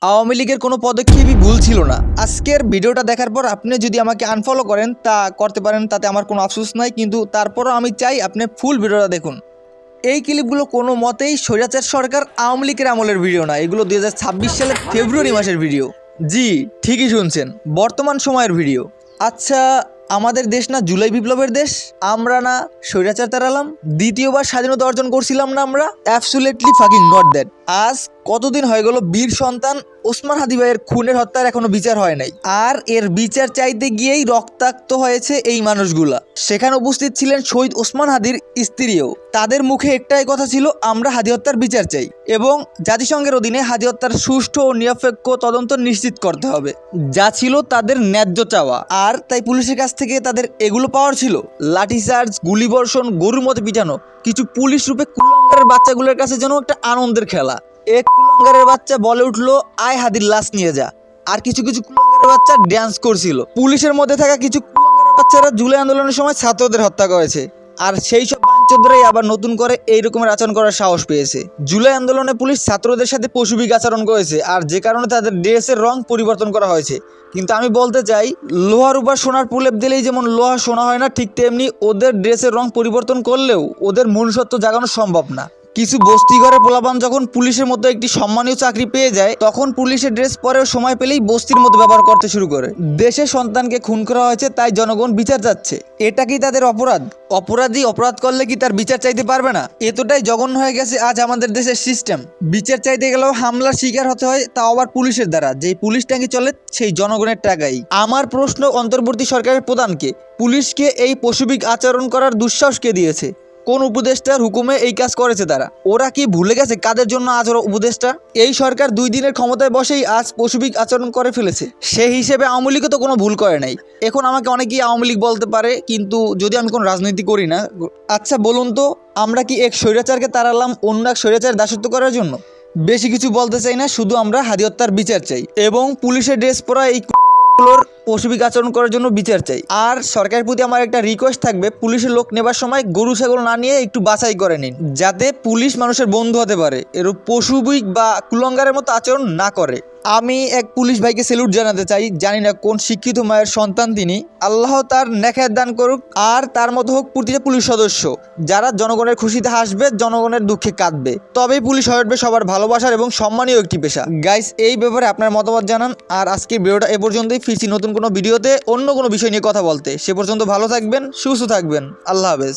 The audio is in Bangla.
আওয়ামী লীগের কোনো পদক্ষেপই ভুল ছিল না। আজকের ভিডিওটা দেখার পর আপনি যদি আমাকে আনফলো করেন তা করতে পারেন, তাতে আমার কোনো আফসোস নাই, কিন্তু তারপরও আমি চাই আপনি ফুল ভিডিওটা দেখুন। এই ক্লিপগুলো কোনো মতেই স্বৈরাচার সরকার আওয়ামী লীগের আমলের ভিডিও না, এগুলো 2026 সালের ফেব্রুয়ারি মাসের ভিডিও। জি ঠিকই শুনছেন, বর্তমান সময়ের ভিডিও। আচ্ছা, আমাদের দেশ না জুলাই বিপ্লবের দেশ? আমরা না স্বৈরাচার তাড়ালাম? দ্বিতীয়বার স্বাধীনতা অর্জন করছিলাম না আমরা? Absolutely fucking not that. আজ কতদিন হয়ে গেল বীর সন্তান ওসমান হাদি ভাইয়ের খুনের হত্যার এখনো বিচার হয় নাই, আর এর বিচার চাইতে গিয়েই রক্তাক্ত হয়েছে এই মানুষগুলা। সেখানে উপস্থিত ছিলেন শহীদ ওসমান হাদির স্ত্রীও। তাদের মুখে একটাই কথা ছিল, আমরা হাদি হত্যার বিচার চাই এবং জাতিসংঘের অধীনে হাদি হত্যার সুষ্ঠু ও নিরপেক্ষ তদন্ত নিশ্চিত করতে হবে, যা ছিল তাদের ন্যায্য চাওয়া। আর তাই পুলিশের কাছ থেকে তাদের এগুলো পাওয়ার ছিল। লাঠিচার্জ, গুলিবর্ষণ, গরুর মতো পিটানো কিছু পুলিশ রূপে কুলাঙ্গারের বাচ্চাগুলোর কাছে যেন একটা আনন্দের খেলা। এক কুলাঙ্গারের বাচ্চা বলে উঠলো, আয় হাদির লাশ নিয়ে যা। আর কিছু কিছু কুলাঙ্গারের বাচ্চা ড্যান্স করছিল। পুলিশের মধ্যে থাকা কিছু কুলাঙ্গারের বাচ্চারা জুলাই আন্দোলনের সময় ছাত্রদের হত্যা করেছে, আর সেই সব বাঞ্চোদরাই আবার নতুন করে এই রকমের আচরণ করার সাহস পেয়েছে। জুলাই আন্দোলনে পুলিশ ছাত্রদের সাথে পশুবিক আচরণ করেছে, আর যে কারণে তাদের ড্রেসের রং পরিবর্তন করা হয়েছে। কিন্তু আমি বলতে চাই, লোহার উপর সোনার প্রলেপ দিলেই যেমন লোহা সোনা হয় না, ঠিক তেমনি ওদের ড্রেসের রং পরিবর্তন করলেও ওদের মনুষ্যত্ব জাগানো সম্ভব না। কিছু বস্তি ঘরে পোলাপান যখন পুলিশের মতো একটি সম্মানীয় চাকরি পেয়ে যায়, তখন পুলিশের ড্রেস পরেও সময় পেলেই বস্তির মতো ব্যবহার করতে শুরু করে। দেশের সন্তানকে খুন করা হয়েছে, তাই জনগণ বিচার চাচ্ছে। এটা কি তাদের অপরাধ? অপরাধী অপরাধ করলে কি তার বিচার চাইতে পারবে না? এতটাই জঘন্য হয়ে গেছে আজ আমাদের দেশের সিস্টেম। বিচার চাইতে গেলেও হামলার শিকার হতে হয়, তাও আবার পুলিশের দ্বারা, যেই পুলিশ ট্যাঙ্কি চলে সেই জনগণের টাকাই। আমার প্রশ্ন অন্তর্বর্তী সরকারের প্রধানকে, পুলিশকে এই পশুবিক আচরণ করার দুঃসাহস কে দিয়েছে? কোন উপদেষ্টার হুকুমে এই কাজ করেছে তারা? ওরা কি ভুলে গেছে কাদের জন্য আজ ওরা উপদেষ্টা? এই সরকার 2 দিনের ক্ষমতায় বসেই আজ পশুবিক আচরণ করে ফেলেছে। সেই হিসেবে আওয়ামী লীগও তো কোনো ভুল করে নাই। এখন আমাকে অনেকেই আওয়ামী লীগ বলতে পারে, কিন্তু যদি আমি কোনো রাজনীতি করি না। আচ্ছা বলুন তো, আমরা কি এক স্বৈরাচারকে তাড়ালাম অন্য এক স্বৈরাচার দাসত্ব করার জন্য? বেশি কিছু বলতে চাই না, শুধু আমরা হাদি হত্যার বিচার চাই এবং পুলিশের ড্রেস পরা এই পশুবিক আচরণ করার জন্য বিচার চাই। আর সরকারের প্রতি আমার একটা রিকোয়েস্ট থাকবে, পুলিশের লোক নেবার সময় গরু ছাগল না নিয়ে একটু বাছাই করে নিন, যাতে পুলিশ মানুষের বন্ধু হতে পারে, এরূপ পশুবিক বা কুলঙ্গারের মতো আচরণ না করে। আমি এক পুলিশ ভাইকে স্যালুট জানাতে চাই, জানি না কোন শিক্ষিত মায়ের সন্তান তিনি। আল্লাহ তার নেখায়েত দান করুক, আর তার মতো হোক প্রতিটা পুলিশ সদস্য, যারা জনগণের খুশিতে হাসবে, জনগণের দুঃখে কাঁদবে। তবেই পুলিশ হয়ে উঠবে সবার ভালোবাসার এবং সম্মানীয় একটি পেশা। গাইস, এই ব্যাপারে আপনার মতামত জানান। আর আজকের ভিডিওটা এ পর্যন্তই। ফিরছি নতুন কোনো ভিডিওতে অন্য কোনো বিষয় নিয়ে কথা বলতে। সে পর্যন্ত ভালো থাকবেন, সুস্থ থাকবেন। আল্লাহ হাফেজ।